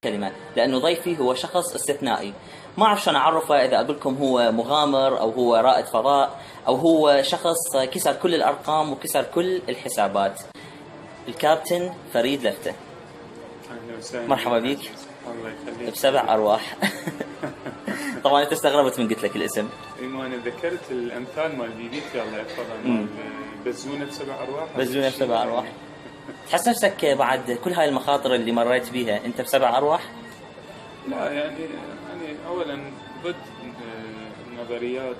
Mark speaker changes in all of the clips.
Speaker 1: كلمة، لأنه ضيفي هو شخص استثنائي، ما أعرف شلون أعرفه، إذا أقول لكم هو مغامر أو هو رائد فضاء أو هو شخص كسر كل الأرقام وكسر كل الحسابات. الكابتن فريد لفتة. مرحبا بك.
Speaker 2: الله يخليك.
Speaker 1: بسبع أرواح. طبعا أنت استغربت من قلت لك الاسم.
Speaker 2: ما أنا ذكرت الأمثال مال بيبيتي الله يحفظها، مال بزونة بسبع أرواح.
Speaker 1: بزونة بسبع أرواح. تحس نفسك بعد كل هاي المخاطر اللي مريت بيها أنت بسبع أرواح؟
Speaker 2: لا يعني أولا ضد نظريات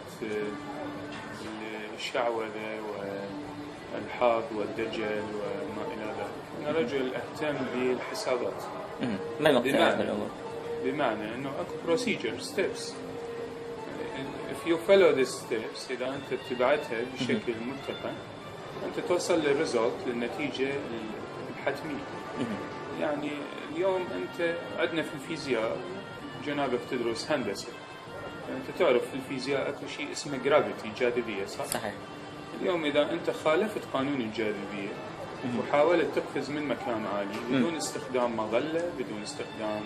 Speaker 2: الشعوذة والحظ والدجل وما إلى ذلك. أنا رجل أهتم بالحسابات.
Speaker 1: ما مقتنع بالأمور؟
Speaker 2: بمعنى أنه أكو procedure steps. if you follow these steps، إذا أنت اتبعتها بشكل متقن أنت توصل للريزولت، للنتيجة الحتمية. يعني اليوم أنت عندنا في الفيزياء، جنابك تدرس هندسة، أنت تعرف في الفيزياء أكو شيء اسمه جرافيتي، جاذبية، صح؟
Speaker 1: صحيح.
Speaker 2: اليوم إذا أنت خالفت قانون الجاذبية وحاولت تقفز من مكان عالي بدون استخدام مظلة، بدون استخدام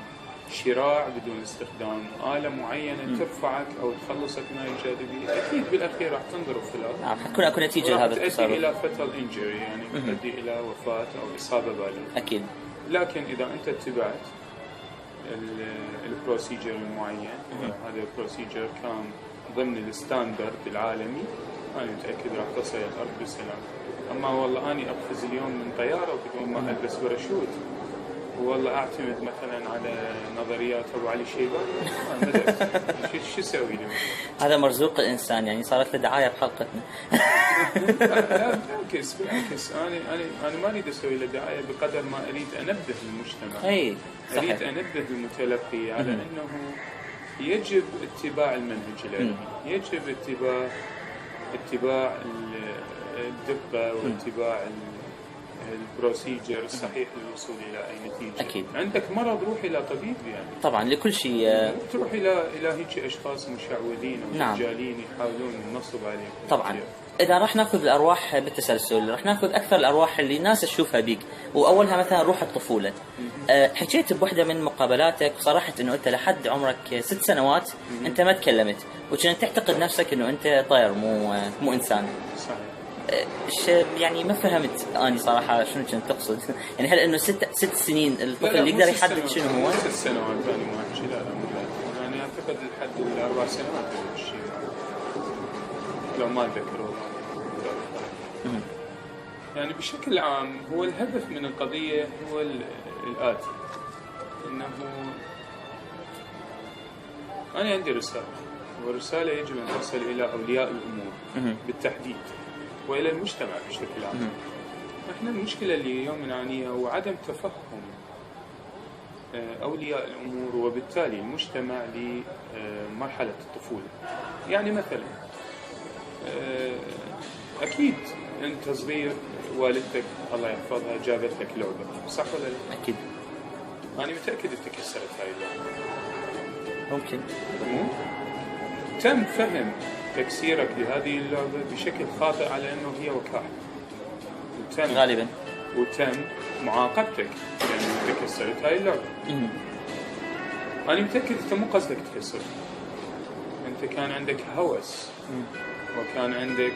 Speaker 2: شراع، بدون استخدام آلة معينة ترفعك أو تخلصك من الجاذبية، أكيد بالأخير راح تنضرب في الأرض.
Speaker 1: حتكون أكو نتيجة لهذا التصرف.
Speaker 2: تؤدي إلى fatal injury، يعني تؤدي إلى وفاة أو إصابة بالغة.
Speaker 1: أكيد.
Speaker 2: لكن إذا أنت اتبعت البروسيجر المعين، هذا البروسيجر كان ضمن الستاندرد العالمي، أنا متأكد راح تصل الأرض بسلام. أما والله أني أقفز اليوم من طيارة بدون ما ألبس باراشوت، والله أعتمد مثلا على نظريات أبو علي الشيباني، شو أسوي له؟
Speaker 1: هذا مرزوق الإنسان، يعني صارت له دعاية بحلقتنا.
Speaker 2: لا بالعكس أنا ما أريد أسوي له دعاية بقدر ما أريد أنبه المجتمع.
Speaker 1: أي صحيح.
Speaker 2: أريد أنبه المتلقي على أنه يجب اتباع المنهج العلمي، يجب اتباع الدقة واتباع البروسيجر الصحيح للوصول إلى أي نتيجة.
Speaker 1: أكيد.
Speaker 2: عندك مرض روح إلى طبيب، يعني
Speaker 1: طبعا لكل شيء.
Speaker 2: تروح إلى هيك أشخاص مشعوذين أو
Speaker 1: نعم.
Speaker 2: دجالين يحاولون النصب عليك.
Speaker 1: طبعا إذا راح نأخذ الأرواح بالتسلسل، راح نأخذ أكثر الأرواح اللي الناس تشوفها بيك، وأولها مثلا روح الطفولة. حكيت بوحدة من مقابلاتك وصرحت إنه أنت لحد عمرك 6 سنوات أنت ما تكلمت، وكنت تعتقد نفسك إنه أنت طير مو إنسان.
Speaker 2: صحيح.
Speaker 1: يعني ما فهمت أنا صراحة شنو كنت تقصد. يعني هل إنه 6 سنين الطفل اللي يقدر يحدد شنو هو؟
Speaker 2: 6 سنوات أنا ما أحكي. لا أنا أعتقد لحد 4 سنوات الشيء، لو ما أتذكر والله. يعني بشكل عام هو الهدف من القضية هو الآتي، إنه أنا عندي رسالة، والرسالة يجب أن تصل إلى أولياء الأمور بالتحديد وإلى المجتمع بشكل عام. إحنا المشكلة اللي اليوم نعانيها هو عدم تفهم أولياء الأمور وبالتالي المجتمع لمرحلة الطفولة. يعني مثلا أكيد أنت صغير والدتك الله يحفظها جابت لك لعبة، صح ولا لا؟
Speaker 1: أكيد.
Speaker 2: أنا متأكد تكسرت هاي اللعبة.
Speaker 1: ممكن.
Speaker 2: تم فهم تكسيرك لهذه اللعبة بشكل خاطئ على أنه هي وكاحة.
Speaker 1: غالبا.
Speaker 2: وتم معاقبتك لأنه تكسرت هاي اللعبة. أنا متأكد أنت مو قصدك تكسر، أنت كان عندك هوس وكان عندك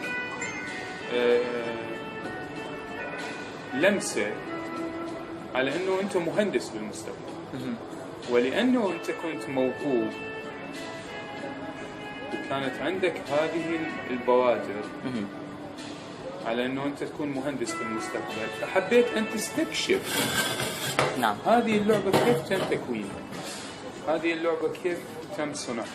Speaker 2: لمسة على أنه أنت مهندس بالمستقبل، ولأنه أنت كنت موهوب وكانت عندك هذه البوادر على أنه أنت تكون مهندس بالمستقبل، فحبيت أن تستكشف
Speaker 1: نعم
Speaker 2: هذه اللعبة كيف تم تكوينها، هذه اللعبة كيف تم صنعها.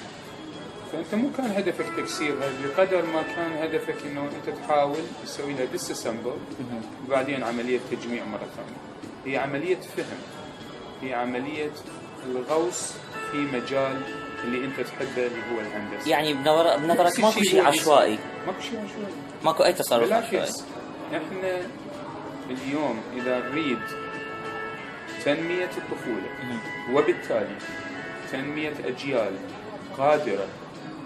Speaker 2: فأنت مو كان هدفك تكسيرها بقدر ما كان هدفك أنه أنت تحاول تسوي لها ديساسمبل وبعدين عملية تجميع مرة ثانية. هي عملية فهم، هي عملية الغوص في مجال اللي أنت تحبه اللي هو الهندسة.
Speaker 1: يعني بنظرك ماكو شيء عشوائي؟
Speaker 2: ماكو شيء عشوائي،
Speaker 1: ماكو أي تصرف عشوائي.
Speaker 2: احنا اليوم إذا نريد تنمية الطفولة وبالتالي تنمية أجيال قادرة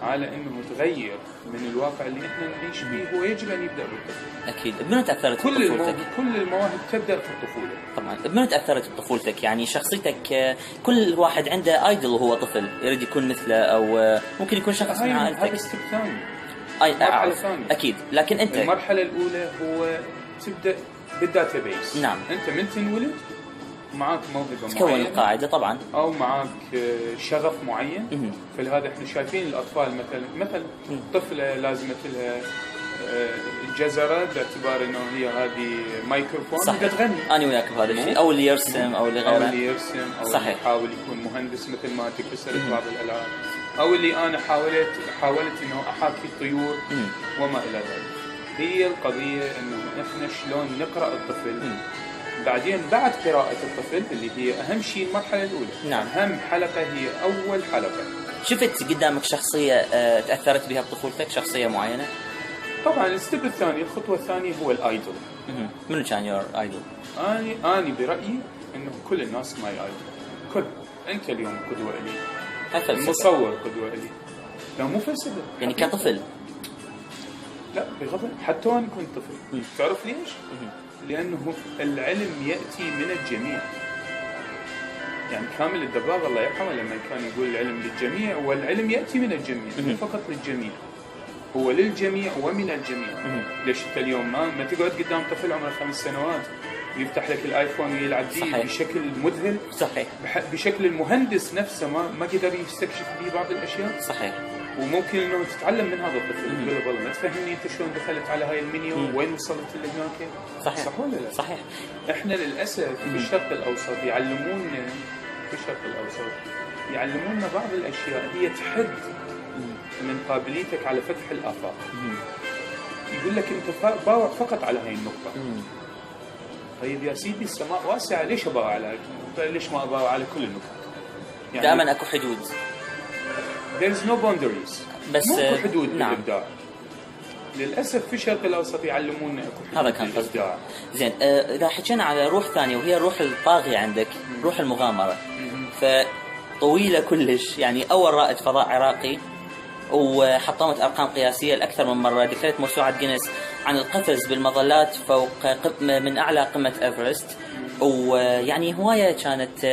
Speaker 2: على أنه تغير من الواقع اللي احنا نعيش فيه، هو يجب أن يبدأ بالطفولة.
Speaker 1: أكيد. بمن تأثرت بطفولتك؟
Speaker 2: كل المواهب تبدأ في الطفولة.
Speaker 1: طبعا. بمن تأثرت بطفولتك؟ يعني شخصيتك، كل واحد عنده ايدل وهو طفل يريد يكون مثله، او ممكن يكون شخص من عائلتك.
Speaker 2: هذا ستيب ثاني،
Speaker 1: مرحلة ثانية أكيد. لكن أنت
Speaker 2: المرحلة الأولى هو تبدأ بالداتابيس.
Speaker 1: نعم.
Speaker 2: أنت من تنولد معاك موهبة
Speaker 1: تكون
Speaker 2: معينة،
Speaker 1: القاعدة طبعا،
Speaker 2: أو معاك شغف معين. فلهذا احنا شايفين الأطفال مثلا طفلة لازمت لها جزرة باعتبار انه هي هذه مايكروفون بدها تغني.
Speaker 1: انا وياك بهذا الشيء، او اللي يرسم او اللي غيره،
Speaker 2: او اللي يرسم، او
Speaker 1: صحيح.
Speaker 2: اللي يحاول يكون مهندس مثل ما تكسرت بعض الالعاب، او اللي انا حاولت انه احاكي الطيور وما الى ذلك. هي القضية انه احنا شلون نقرأ الطفل. بعدين بعد قراءة الطفل اللي هي اهم شيء المرحلة الاولى.
Speaker 1: نعم.
Speaker 2: اهم حلقة هي اول حلقة.
Speaker 1: شفت قدامك شخصية تأثرت بها بطفولتك، شخصية معينة؟
Speaker 2: طبعا الستيب الثاني، الخطوة الثانية هو الايدول.
Speaker 1: منو كان يور ايدول؟
Speaker 2: أنا برأيي إنه كل الناس ماي ايدول. أنت اليوم قدوة لي، المصور قدوة لي. لا مو فلسفة
Speaker 1: يعني كطفل؟
Speaker 2: لا بغض، حتى وأنا كنت طفل. تعرف ليش؟ لأنه العلم يأتي من الجميع. يعني كامل الدباغ الله يرحمه لما كان يقول العلم للجميع، والعلم يأتي من الجميع، فقط للجميع. هو للجميع ومن الجميع. ليش انت اليوم ما تقعد قدام طفل عمره 5 سنوات ويفتح لك الايفون ويلعب فيه بشكل مذهل؟
Speaker 1: صحيح.
Speaker 2: بشكل المهندس نفسه ما قدر يستكشف به بعض الاشياء.
Speaker 1: صحيح.
Speaker 2: وممكن انه تتعلم من هذا الطفل. تقول له والله ما تفهمني انت شلون دخلت على هاي المنيو، وين وصلت لهناك.
Speaker 1: صحيح.
Speaker 2: صح ولا لا؟
Speaker 1: صحيح.
Speaker 2: احنا للاسف في الشرق الاوسط يعلمونا، في الشرق الاوسط يعلمونا بعض الاشياء هي تحد من قابليتك على فتح الآفاق. يقول لك أنت باوع فقط على هاي النقطة. طيب يا سيدي السماء واسعة، ليش أباوع على، ليش ما أباوع على كل النقط؟
Speaker 1: يعني دائما أكو حدود.
Speaker 2: There's no boundaries.
Speaker 1: بس
Speaker 2: مو حدود
Speaker 1: نعم.
Speaker 2: للإبداع. للأسف في الشرق الأوسط يعلمونا أكو
Speaker 1: هذا كان الإبداع. زين، إذا حكينا على روح ثانية وهي الروح الطاغية عندك، روح المغامرة، فطويلة كلش. يعني أول رائد فضاء عراقي وحطمت أرقام قياسية لأكثر من مرة، دخلت موسوعة جينيس عن القفز بالمظلات فوق من أعلى قمة إيفرست. ويعني هواية كانت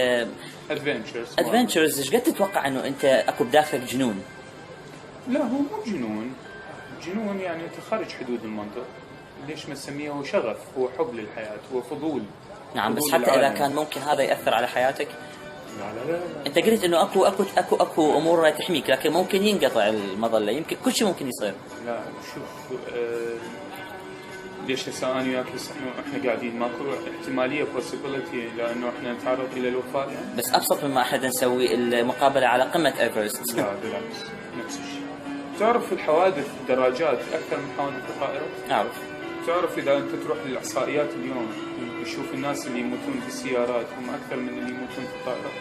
Speaker 1: ادفنتشرز. ايش قد تتوقع انه انت اكو بداخلك جنون؟
Speaker 2: لا هو مو جنون. جنون يعني انت خارج حدود المنطق. ليش ما تسميه؟ هو شغف، هو حب للحياة، هو فضول.
Speaker 1: نعم. بس حتى اذا كان ممكن هذا يأثر على حياتك.
Speaker 2: لا.
Speaker 1: انت قلت انه اكو امور تحميك، لكن ممكن ينقطع المظلة، يمكن كل شيء ممكن يصير.
Speaker 2: لا شوف، ليش هسه انا وياك احنا قاعدين ماكو احتماليه possibility لانه احنا نتعرض الى الوفاه يعني؟
Speaker 1: بس ابسط مما احد نسوي المقابله على قمه ايفرست.
Speaker 2: لا بالعكس نفس الشيء. تعرف الحوادث الدراجات اكثر من حوادث الطائرات؟
Speaker 1: اعرف.
Speaker 2: تعرف اذا انت تروح للاحصائيات اليوم وتشوف الناس اللي يموتون في السيارات هم اكثر من اللي يموتون في الطائرات.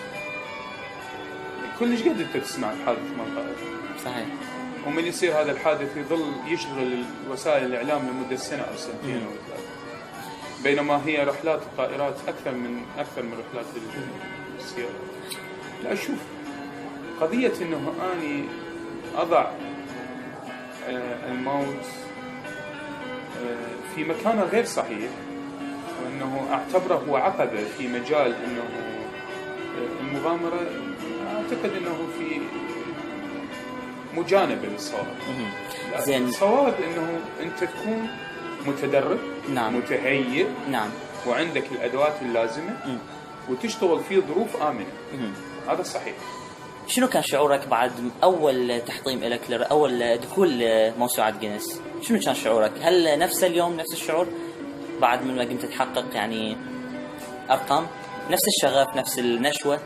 Speaker 2: كلش قد انت تسمع الحادث مال طائره.
Speaker 1: صحيح.
Speaker 2: ومن يصير هذا الحادث يظل يشغل وسائل الاعلام لمده سنه او سنتين او ثلاث. بينما هي رحلات الطائرات اكثر من رحلات السيارات. لا شوف قضيه انه اني اضع الموت في مكانه غير صحيح وانه اعتبره هو عقبه في مجال انه المغامره، اعتقد انه في مجانبه للصواب.
Speaker 1: زين.
Speaker 2: الصواب انه انت تكون متدرب،
Speaker 1: نعم،
Speaker 2: متهيئ،
Speaker 1: نعم،
Speaker 2: وعندك الادوات اللازمه وتشتغل في ظروف امنه. هذا صحيح.
Speaker 1: شنو كان شعورك بعد اول تحطيم لك اول دخول موسوعه جينيس؟ شنو كان شعورك؟ هل نفس اليوم نفس الشعور بعد من ما قمت تحقق يعني ارقام؟ نفس الشغف، نفس النشوه؟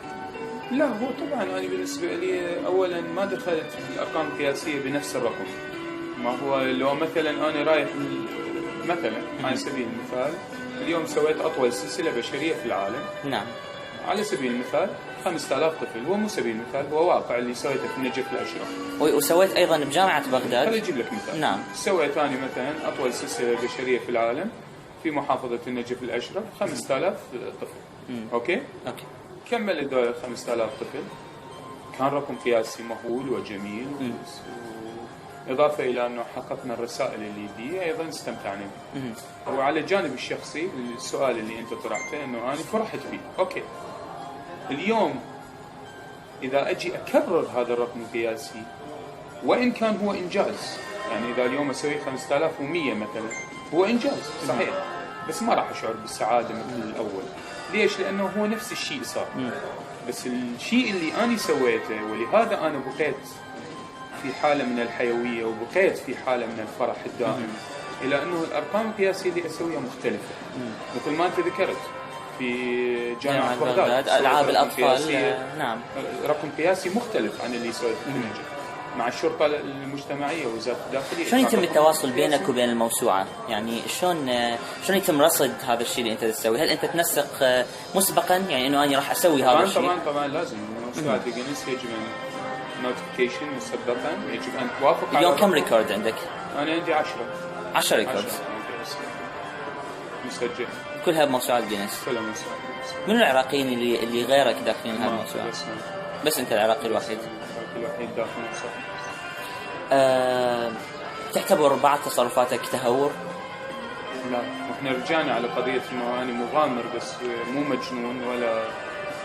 Speaker 2: لا هو طبعا انا بالنسبه لي اولا ما دخلت الارقام القياسيه بنفس الرقم. ما هو لو مثلا انا رايح مثلا على سبيل المثال اليوم سويت اطول سلسله بشريه في العالم.
Speaker 1: نعم.
Speaker 2: على سبيل المثال 5000 طفل، هو مو سبيل المثال، هو واقع اللي سويته في النجف الاشرف.
Speaker 1: وسويت ايضا بجامعه بغداد.
Speaker 2: خليني اجيب لك مثال.
Speaker 1: نعم.
Speaker 2: سويت انا مثلا اطول سلسله بشريه في العالم في محافظه النجف الاشرف 5000 طفل. اوكي. كمل هذول 5000 طفل كان رقم قياسي مهول وجميل إضافة إلى أنه حققنا الرسائل اللي بيه أيضا استمتعنا به. وعلى الجانب الشخصي السؤال اللي أنت طرحته أنه أنا فرحت فيه. أوكي اليوم إذا أجي أكرر هذا الرقم القياسي وإن كان هو إنجاز، يعني إذا اليوم أسوي 5100 مثلا هو إنجاز صحيح، بس ما راح أشعر بالسعادة مثل الأول. ليش؟ لأنه هو نفس الشيء صار، بس الشيء اللي أنا سويته ولهذا أنا بقيت في حالة من الحيوية وبقيت في حالة من الفرح الدائم، إلى أنه الأرقام القياسية اللي أسويها مختلفة. مثل ما أنت ذكرت في جامعة بغداد
Speaker 1: ألعاب الأطفال. نعم.
Speaker 2: رقم قياسي مختلف عن اللي سويته في النجف مع الشرطة المجتمعية ووزارة الداخلية.
Speaker 1: شلون يتم التواصل بينك وبين الموسوعة؟ يعني شلون يتم رصد هذا الشيء اللي أنت تسويه؟ هل أنت تنسق مسبقا يعني إنه أنا راح أسوي هذا الشيء؟
Speaker 2: طبعا لازم. موسوعة جينيس يجب أن نوتيفيكيشن مسبقا، يجب أن توافق.
Speaker 1: اليوم كم ريكورد عندك؟
Speaker 2: أنا عندي 10
Speaker 1: ريكورد
Speaker 2: مسجل
Speaker 1: كلها بموسوعة جينيس.
Speaker 2: كلها موسوعة جينيس.
Speaker 1: من العراقيين اللي غيرك داخلين هذه الموسوعة؟ بس أنت العراقي الوحيد.
Speaker 2: داخل الموسوعة.
Speaker 1: تعتبر بعض تصرفاتك تهور؟
Speaker 2: لا، احنا رجعنا على قضية انه انا مغامر بس مو مجنون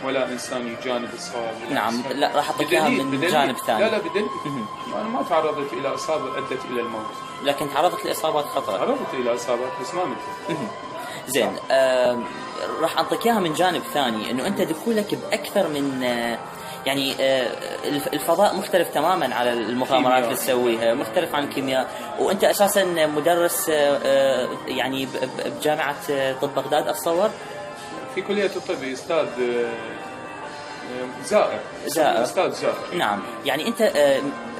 Speaker 2: ولا انسان يجانب الصواب.
Speaker 1: نعم. لا راح اعطيك اياها من جانب ثاني.
Speaker 2: لا بدليل. انا ما تعرضت الى اصابة ادت الى الموت،
Speaker 1: لكن تعرضت لاصابات خطرة.
Speaker 2: تعرضت الى اصابات بس ما مت.
Speaker 1: زين. راح اعطيك اياها من جانب ثاني، انه انت دخولك باكثر من يعني الفضاء مختلف تماما على المغامرات اللي تسويها، مختلف عن الكيمياء، وانت اساسا مدرس يعني بجامعة طب بغداد اتصور
Speaker 2: في كلية الطب. استاذ زائر. استاذ زائر. نعم.
Speaker 1: يعني انت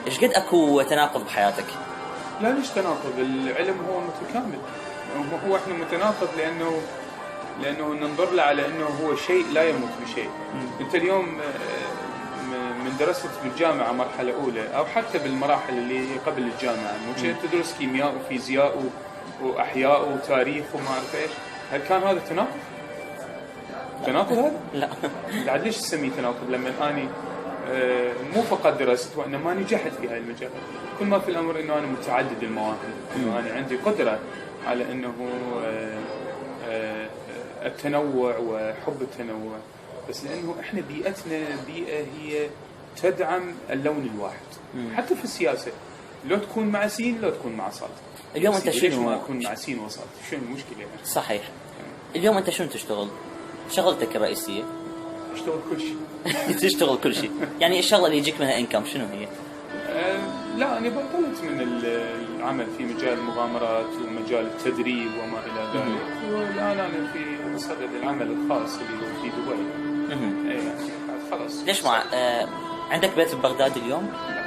Speaker 1: ايش قد اكو تناقض بحياتك؟
Speaker 2: لا ليش تناقض؟ العلم هو متكامل. هو احنا متناقض لانه ننظر له على انه هو شيء لا يموت بشيء. انت اليوم من درست بالجامعة مرحلة أولى أو حتى بالمراحل اللي قبل الجامعة ممكن تدرس كيمياء وفيزياء وأحياء وتاريخ وما أعرف إيش. هل كان هذا تناقض؟ تناقض هذا؟
Speaker 1: لا.
Speaker 2: بعد ليش تسميه تناقض لما أنا مو فقط درست وإنما نجحت في هاي المجال؟ كل ما في الأمر إنه أنا متعدد المواهب، إنه أنا عندي قدرة على إنه التنوع وحب التنوع، بس لأنه إحنا بيئتنا بيئة هي تدعم اللون الواحد. حتى في السياسة لو تكون مع سين لو تكون مع صاد.
Speaker 1: اليوم أنت
Speaker 2: ليش ما أكون مع سين وصاد؟ شنو المشكلة يعني؟
Speaker 1: صحيح. اليوم أنت شنو تشتغل؟ شغلتك الرئيسية؟
Speaker 2: أشتغل كل شيء.
Speaker 1: تشتغل كل شيء. يعني الشغلة اللي يجيك منها إنكم شنو هي؟
Speaker 2: لا أنا بطلت من العمل في مجال المغامرات ومجال التدريب وما إلى ذلك. والآن أنا في صدد العمل الخاص اللي هو في دبي. إيه يعني خلاص.
Speaker 1: ليش عندك بيت ببغداد اليوم؟
Speaker 2: لا.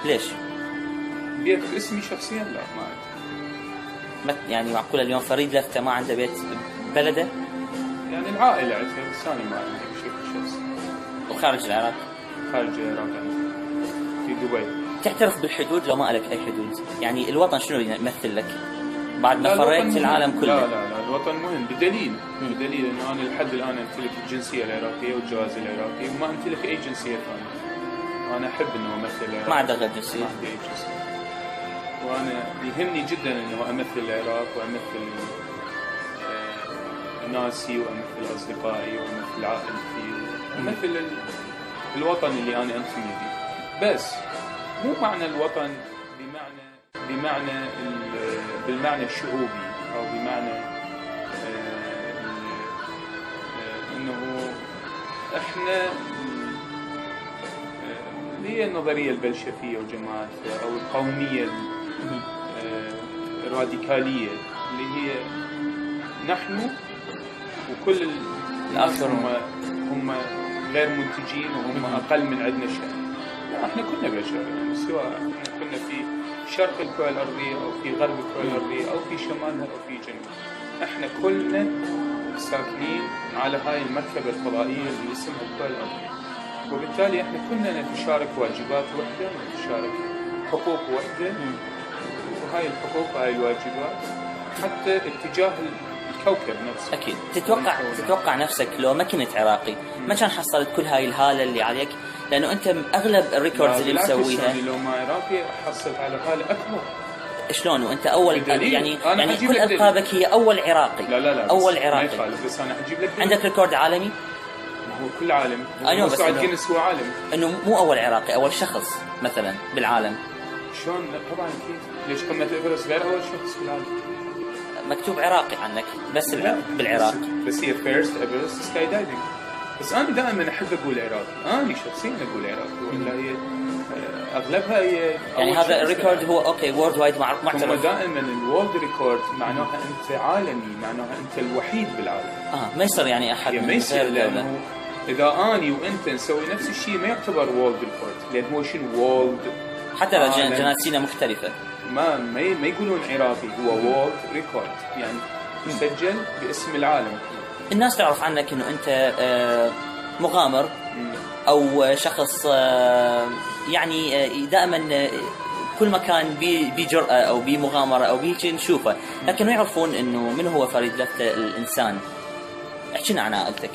Speaker 1: ليش؟
Speaker 2: بيت اسمي شخصيا لا ما عندي.
Speaker 1: يعني معقولة اليوم فريد لفتة ما عنده بيت بلده؟
Speaker 2: يعني العائلة عندها بس أنا ما عندي بشكل شخصي.
Speaker 1: وخارج العراق؟
Speaker 2: خارج العراق عندي في دبي.
Speaker 1: تعترف بالحدود لو ما لك أي حدود؟ يعني الوطن شنو يمثل لك؟ بعد ما
Speaker 2: لا،
Speaker 1: فريت العالم كله.
Speaker 2: لا الوطن مهم بدليل انه انا لحد الان امتلك الجنسيه العراقيه والجواز العراقي وما امتلك اي جنسيه ثانيه. وانا احب انه امثل العراق.
Speaker 1: ما عندك غير جنسيه؟
Speaker 2: ما عندي اي جنسيه. وانا يهمني جدا انه امثل العراق وامثل ناسي وامثل اصدقائي وامثل عائلتي وامثل الوطن اللي انا انتمي به. بس مو معنى الوطن بالمعنى الشعوبي أو بمعنى أنه إحنا هي النظرية البلشفية وجماعتها أو القومية الراديكالية اللي هي نحن وكل الناس هم غير منتجين وهم أقل من عندنا شيء. احنا كنا بشر يعني سواء احنا كنا في شرق الكرة الأرضية أو في غرب الكرة الأرضية أو في شمالها أو في جنوبها. احنا كلنا ساكنين على هاي المركبة الفضائية اللي اسمها الكرة الأرضية، وبالتالي احنا كلنا نتشارك واجبات وحدة ونتشارك حقوق وحدة، وهاي الحقوق وهاي الواجبات حتى اتجاه الكوكب نفسه.
Speaker 1: أكيد. تتوقع نفسك لو ما كنت عراقي ما كان حصلت كل هاي الهالة اللي عليك؟ لأنه أنت أغلب الريكوردز اللي مسويها
Speaker 2: يعني لو ما عراقي حصلت على هالة أكبر.
Speaker 1: شلون وأنت أول يعني كل ألقابك هي أول عراقي؟
Speaker 2: لا
Speaker 1: أول عراقي.
Speaker 2: ما يخالف، بس أنا أجيب لك
Speaker 1: عندك ريكورد عالمي؟
Speaker 2: هو كل عالم.
Speaker 1: بس
Speaker 2: جينيس هو عالم.
Speaker 1: إنه مو أول عراقي، أول شخص مثلا بالعالم.
Speaker 2: شلون؟ طبعا أكيد. ليش قمة إيفرست غير أول شخص بالعالم؟
Speaker 1: مكتوب عراقي عنك بس بالعراق.
Speaker 2: بس هي فيرست إيفرست سكاي دايفنج. بس أنا دائما أحب أقول عراقي، أنا شخصيا أقول عراقي، ولا هي أغلبها هي
Speaker 1: يعني هذا الريكورد هو أوكي وورد وايد معترف.
Speaker 2: دائما الوورد ريكورد معناها أنت عالمي، معناها أنت الوحيد بالعالم.
Speaker 1: ما يصير يعني أحد
Speaker 2: ما يصير، لأنه إذا أني وأنت نسوي نفس الشيء ما يعتبر وورد ريكورد، لأن هو شنو وورد
Speaker 1: حتى لو جناسينا مختلفة
Speaker 2: ما يقولون عراقي، هو وورد ريكورد يعني مسجل باسم العالم.
Speaker 1: الناس تعرف عنك إنه أنت مغامر أو شخص يعني دائما كل مكان بجرأة أو بمغامرة أو بهيك نشوفه، لكن ما يعرفون إنه من هو فريد لفتة الإنسان. احكينا عن عائلتك.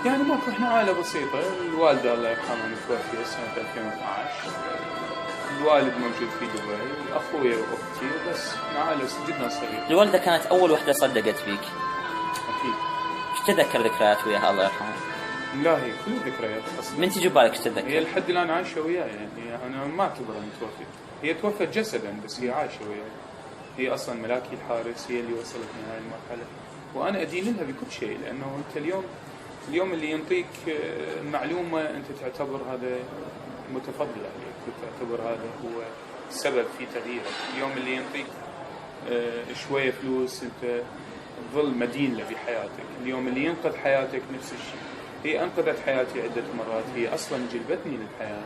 Speaker 2: يعني ماكو، احنا عائلة بسيطة. الوالدة الله يرحمها متوفية سنة 2012. الوالد موجود في دبي، أخويا وأختي، وبس. عائلة جدا صغيرة.
Speaker 1: الوالدة كانت أول وحدة صدقت فيك.
Speaker 2: أكيد.
Speaker 1: ايش تذكر ذكريات وياها الله يرحمها؟
Speaker 2: لا هي كل ذكريات أصلا.
Speaker 1: من تجي بالك تتذكر؟
Speaker 2: هي لحد الآن عايشة وياي، يعني أنا ما أعتبرها متوفية. هي توفت جسدا بس هي عايشة وياي. هي أصلا ملاكي الحارس، هي اللي وصلتني هاي المرحلة، وأنا أدين لها بكل شيء. لأنه أنت اليوم اللي ينطيك المعلومة أنت تعتبر هذا متفضل عليك، تعتبر هذا هو السبب في تغييرك. اليوم اللي ينطيك شوية فلوس أنت تظل مدين له بحياتك. اليوم اللي ينقذ حياتك نفس الشيء. هي أنقذت حياتي عدة مرات، هي أصلا جلبتني للحياة،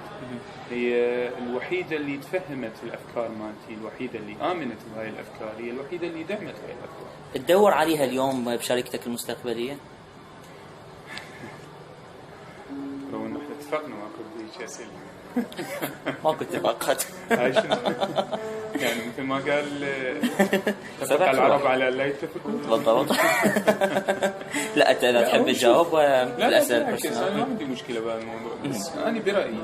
Speaker 2: هي الوحيدة اللي تفهمت الأفكار مالتي، الوحيدة اللي آمنت بهاي الأفكار، هي الوحيدة اللي دعمت هاي الأفكار.
Speaker 1: تدور عليها اليوم بشركتك المستقبلية؟
Speaker 2: لو إنه إحنا اتفقنا ماكو بهيك أسئلة.
Speaker 1: ماكو اتفاقات.
Speaker 2: هاي شنو؟ يعني مثل ما قال اتفق العرب على لا يتفقوا.
Speaker 1: بالضبط. لا أنت إذا تحب تجاوب الأسئلة.
Speaker 2: لا ما عندي مشكلة بهذا الموضوع، بس أنا برأيي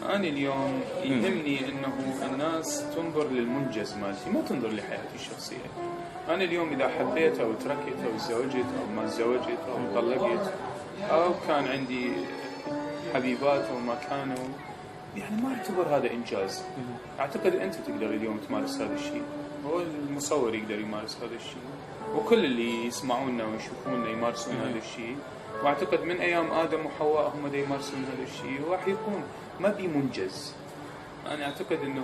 Speaker 2: أنا اليوم يهمني إنه الناس تنظر للمنجز مالتي، ما تنظر لحياتي الشخصية. أنا اليوم إذا حبيت أو تركت أو تزوجت أو ما تزوجت أو طلقت أو كان عندي حبيبات أو ما كانوا، يعني ما أعتبر هذا إنجاز. أعتقد أنت تقدر اليوم تمارس هذا الشيء، هو المصور يقدر يمارس هذا الشيء، وكل اللي يسمعونا ويشوفونا يمارسون هذا الشيء. وأعتقد من أيام آدم وحواء هم دا يمارسون هذا الشيء، وراح يكون ما بي منجز. أنا أعتقد أنه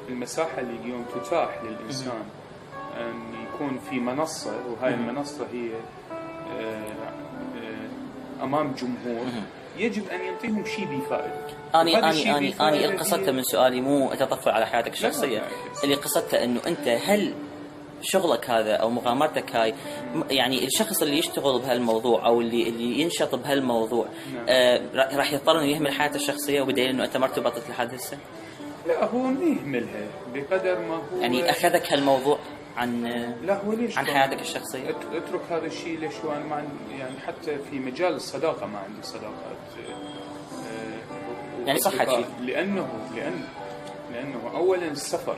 Speaker 2: المساحة اللي اليوم تتاح للإنسان أن يكون في منصة، وهاي المنصة هي أمام جمهور، يجب أن ينطيهم شيء بفائدة.
Speaker 1: أنا اللي قصدته من سؤالي مو أتطفل على حياتك الشخصية، اللي قصدته إنه أنت هل شغلك هذا أو مغامرتك هاي، يعني الشخص اللي يشتغل بهالموضوع أو اللي ينشط بهالموضوع راح يضطر إنه يهمل حياته الشخصية، وبدليل إنه أنت ما ارتبطت لحد هسه؟
Speaker 2: لا، هو ما يهملها بقدر ما هو
Speaker 1: يعني أخذك هالموضوع عن
Speaker 2: لا هو ليش
Speaker 1: عن حياتك الشخصية.
Speaker 2: اترك هذا الشيء. ليش؟ وانا ما يعني حتى في مجال الصداقة ما عندي صداقات
Speaker 1: يعني صحك
Speaker 2: لأنه أولا السفر.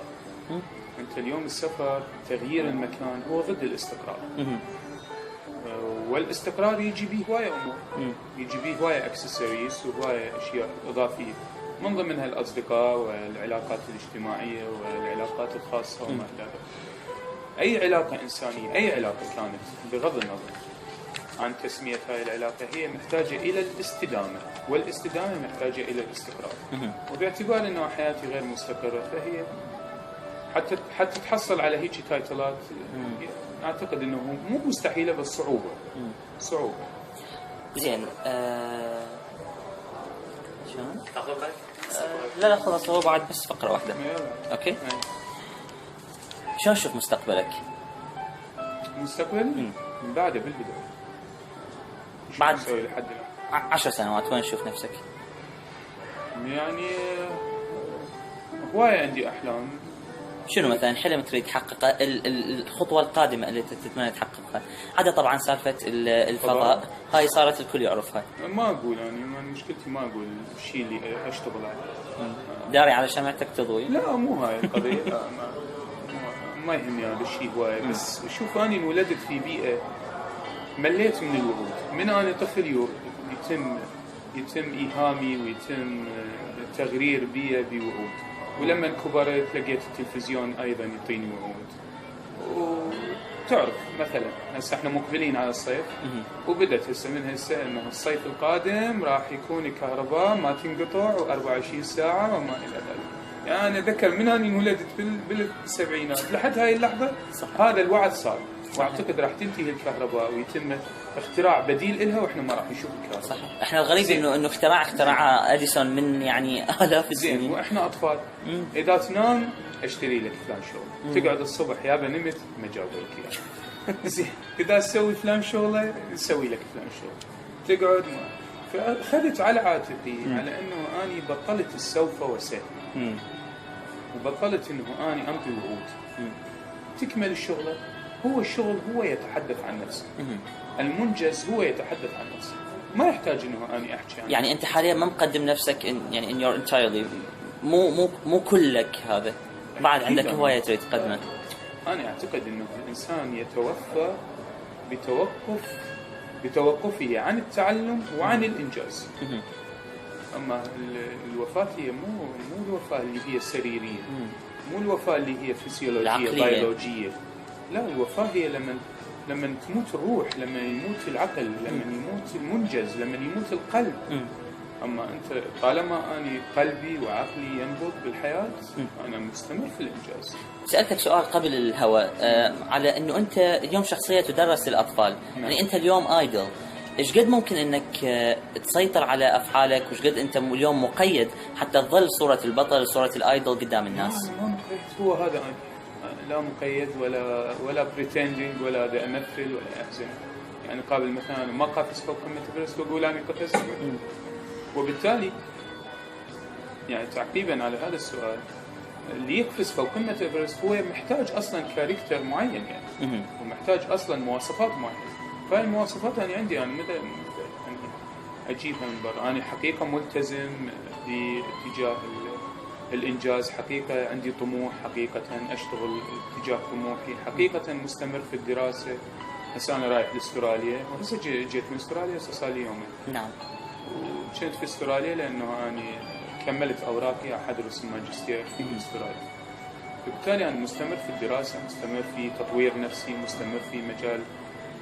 Speaker 2: أنت اليوم السفر، تغيير المكان هو ضد الاستقرار. والاستقرار يجي به هواية أمور، يجي به هواية أكسسوارز وهواية أشياء إضافية، من ضمنها الأصدقاء والعلاقات الاجتماعية والعلاقات الخاصة وما إلى ذلك. أي علاقة إنسانية، أي علاقة كانت، بغض النظر عن تسمية هاي العلاقة، هي محتاجة إلى الاستدامة، والاستدامة محتاجة إلى الاستقرار. وباعتبار أنه حياتي غير مستقرة، فهي حتى تحصل على هيك تايتلات، أعتقد أنه مو مستحيلة بس صعوبة.
Speaker 1: زين. شلون؟ لا خلاص، هو بعد بس فقرة واحدة. أوكي. شلون تشوف مستقبلك؟
Speaker 2: مستقبلي؟ من بعده بالبداية.
Speaker 1: بعد
Speaker 2: أسوي لحد الآن
Speaker 1: 10 سنوات وين تشوف نفسك؟
Speaker 2: يعني هواية عندي أحلام.
Speaker 1: شنو مثلا حلم تريد تحققه؟ الخطوة القادمة اللي تتمنى تحققها؟ عدا طبعا سالفة الفضاء، هاي صارت الكل يعرفها.
Speaker 2: ما أقول يعني مشكلتي، ما أقول الشيء اللي أشتغل عليه.
Speaker 1: داري على شمعتك تضوي؟
Speaker 2: لا، مو هاي القضية. لا، ما يهمني هذا الشيء هواية. بس شوف، أنا انولدت في بيئة مليت من الوعود. من أنا طفل يتم إيهامي ويتم تغرير بي بوعود، ولما كبرت لقيت التلفزيون أيضا يعطيني وعود. وتعرف مثلا هسه احنا مقبلين على الصيف، وبدت هسه من هسه انه الصيف القادم راح يكون الكهرباء ما تنقطع و24 ساعة وما إلى ذلك. يعني أنا أتذكر من أنا انولدت بالسبعينات لحد هاي اللحظة هذا الوعد صار. واعتقد راح تنتهي الكهرباء ويتم اختراع بديل إلها، واحنا ما راح نشوف الكهرباء. صحيح.
Speaker 1: احنا الغريب انه اختراع اديسون من يعني آلاف السنين،
Speaker 2: واحنا اطفال. اذا تنام اشتري لك فلان شغل، تقعد الصبح يابا نمت ما جاوب لك اياه. زين، اذا تسوي فلان شغله نسوي لك فلان شغل، تقعد ما. فاخذت على عاتقي على انه اني بطلت السوف وسهل، وبطلت انه اني امضي وعود. تكمل الشغله، هو الشغل هو يتحدث عن نفسه، المنجز هو يتحدث عن نفسه، ما يحتاج انه اني احكي عنه.
Speaker 1: يعني انت حاليا ما مقدم نفسك يعني in your entirely، مو كلك هذا، بعد عندك هواية تريد تقدمها.
Speaker 2: انا اعتقد انه الانسان يتوفى بتوقفه عن التعلم وعن الانجاز. اما الوفاة هي مو الوفاة اللي هي سريرية، مو الوفاة اللي هي فسيولوجية بيولوجية. لا، الوفاة هي لما تموت الروح، لما يموت العقل، لما يموت المنجز، لما يموت القلب. أما أنت طالما أنا قلبي وعقلي ينبض بالحياة، أنا مستمر في الإنجاز.
Speaker 1: سألتك سؤال قبل الهواء على أنه أنت اليوم شخصية تدرس للأطفال. يعني أنت اليوم آيدل، إيش قد ممكن أنك تسيطر على أفعالك، وإيش قد أنت اليوم مقيد حتى تظل صورة البطل، صورة الآيدل قدام الناس؟
Speaker 2: ما مقيد، هو هذا أنا. لا مقيد ولا بريتندينج ولا دا أمثل ولا أحزن. يعني قابل مثلا ما قافز فوق قمة إيفرست وأقول أنا قفزت. وبالتالي يعني تعقيبا على هذا السؤال، اللي يقفز فوق قمة إيفرست هو محتاج أصلا كاركتر معين يعني، ومحتاج أصلا مواصفات معينة. فهي المواصفات أنا عندي، أنا مدى أجيبها من برا. أنا حقيقة ملتزم باتجاه الإنجاز، حقيقة عندي طموح، حقيقة أشتغل اتجاه طموحي، حقيقة مستمر في الدراسة. هسه أنا رايح لأستراليا، وهسه جيت من أستراليا، هسه صار لي يومين.
Speaker 1: نعم.
Speaker 2: وكنت في أستراليا لأنه أنا كملت أوراقي أدرس الماجستير في أستراليا. وبالتالي أنا مستمر في الدراسة، مستمر في تطوير نفسي، مستمر في مجال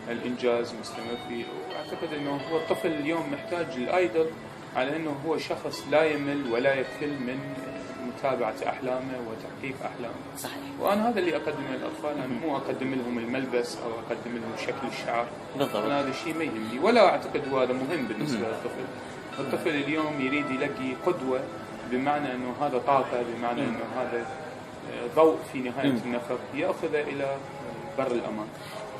Speaker 2: الإنجاز، مستمر في. وأعتقد أنه هو الطفل اليوم محتاج الآيدل على أنه هو شخص لا يمل ولا يكل من متابعة أحلامه وتحقيق أحلامه.
Speaker 1: صحيح.
Speaker 2: وأنا هذا اللي أقدمه للأطفال، أنا مو أقدم لهم الملبس أو أقدم لهم شكل الشعر.
Speaker 1: بالضبط.
Speaker 2: أنا هذا الشيء ما يهمني، ولا أعتقد هو هذا مهم بالنسبة للطفل. الطفل اليوم يريد يلاقي قدوة، بمعنى أنه هذا طاقة، بمعنى أنه هذا ضوء في نهاية النفق يأخذه إلى بر الأمان.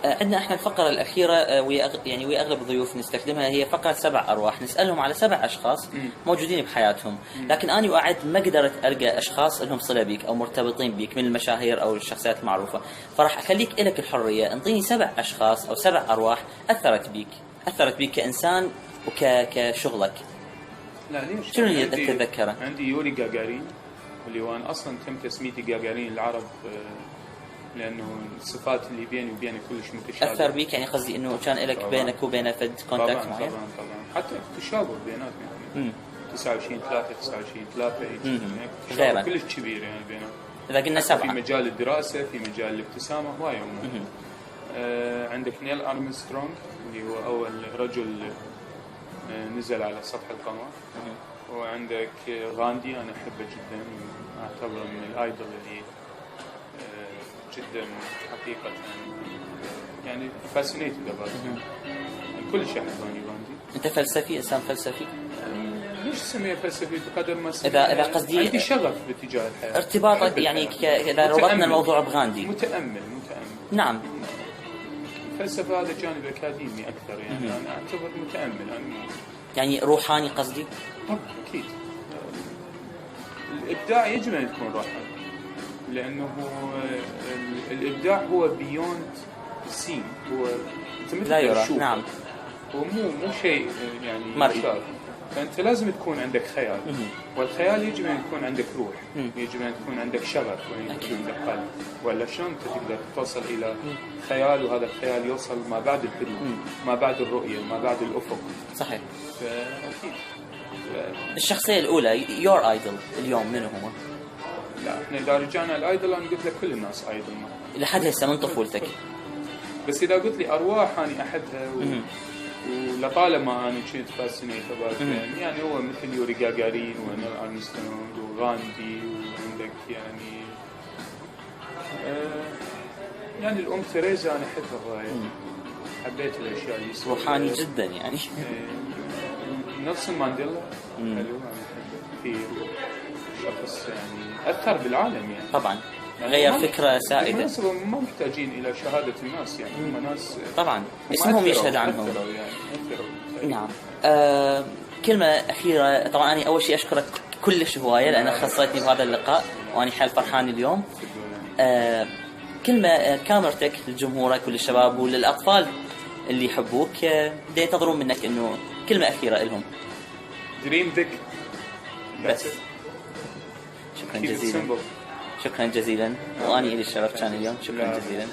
Speaker 1: عندنا احنا الفقرة الأخيرة وهي أغلب الضيوف نستخدمها، هي فقرة 7 أرواح، نسألهم على 7 أشخاص موجودين بحياتهم، لكن أنا وأعد ما قدرت ألقى أشخاص لهم صلة بيك أو مرتبطين بيك من المشاهير أو الشخصيات المعروفة، فراح أخليك إلك الحرية، انطيني 7 أشخاص أو 7 أرواح أثرت بيك كإنسان وكشغلك.
Speaker 2: لا ليش؟
Speaker 1: شنو اللي تتذكره؟
Speaker 2: عندي يوري غاغارين، اللي هو أنا أصلا تم تسميتي غاغارين العرب، لأنه الصفات اللي بيني وبينه كلش متشابهة.
Speaker 1: أثر بيك يعني، قصدي إنه كان لك بينك وبينه فد كونتاكت معين؟
Speaker 2: طبعا حتى تشابه بيناتنا يعني 29/3 29/3 تشابه كلش كبير يعني بيناتنا.
Speaker 1: إذا قلنا 7
Speaker 2: في مجال الدراسة، في مجال الابتسامة، هواي أمور. عندك نيل أرمسترونغ اللي هو أول رجل نزل على سطح القمر. وعندك غاندي، أنا أحبه جدا، أعتبره من الآيدول اللي جدا حقيقة يعني فاسينيتد about كل شيء أحباني غاندي.
Speaker 1: أنت فلسفي، إنسان فلسفي؟
Speaker 2: ليش سميه فلسفي بقدر ما
Speaker 1: إذا قصدي
Speaker 2: عندي شغف باتجاه الحياة،
Speaker 1: ارتباطك يعني إذا ربطنا الموضوع بغاندي.
Speaker 2: متأمل.
Speaker 1: نعم.
Speaker 2: الفلسفة هذا جانب أكاديمي أكثر يعني. أنا أعتبر متأمل، أنا
Speaker 1: يعني روحاني قصدي؟
Speaker 2: طبعا أكيد. الإبداع يجب أن يكون روحاني، لأنه الإبداع هو بيوند السين، هو مثل
Speaker 1: لا يرى. نعم.
Speaker 2: هو مو شيء يعني
Speaker 1: مرئي.
Speaker 2: فأنت لازم تكون عندك خيال، والخيال يجب أن يكون عندك روح، يجب أن تكون عندك شغف، وأن يكون عندك قلب، ولا شلون أنت تقدر توصل إلى خيال، وهذا الخيال يوصل ما بعد الحلم، ما بعد الرؤية، ما بعد الأفق.
Speaker 1: صحيح.
Speaker 2: فأكيد.
Speaker 1: الشخصية الأولى your idol اليوم منو هو؟
Speaker 2: لا احنا إذا رجعنا الأيدول أنا قلت لك كل الناس أيدول
Speaker 1: لحد هسه من طفولتك.
Speaker 2: بس إذا قلت لي أرواح أنا أحدها ولطالما أنا كنت فاسينيت يعني هو مثل يوري غاغارين ونيل أرمسترونغ وغاندي، وعندك يعني الأم تريزا أنا أحبها هواي، حبيت الأشياء اللي يسويها
Speaker 1: روحاني جدا يعني.
Speaker 2: نيلسون مانديلا حلو، أنا أحبه كثير، شخص يعني أثر بالعالم يعني.
Speaker 1: طبعا غير فكرة سائدة.
Speaker 2: بالمناسبة ما محتاجين إلى شهادة الناس يعني، هم ناس
Speaker 1: طبعا اسمهم يشهد عنهم
Speaker 2: يعني.
Speaker 1: نعم. كلمة أخيرة، طبعا أنا أول شيء أشكرك كلش هواية لأنك خصيتني بهذا اللقاء وأنا حيل فرحان اليوم. كلمة كاميرتك لجمهورك وللشباب وللأطفال اللي يحبوك بدي ينتظرون منك إنه كلمة أخيرة لهم.
Speaker 2: Dream big.
Speaker 1: بس. شكرا جزيلا. شكرا جزيلا، وأني إلي الشرف كان اليوم. شكرا جزيلا.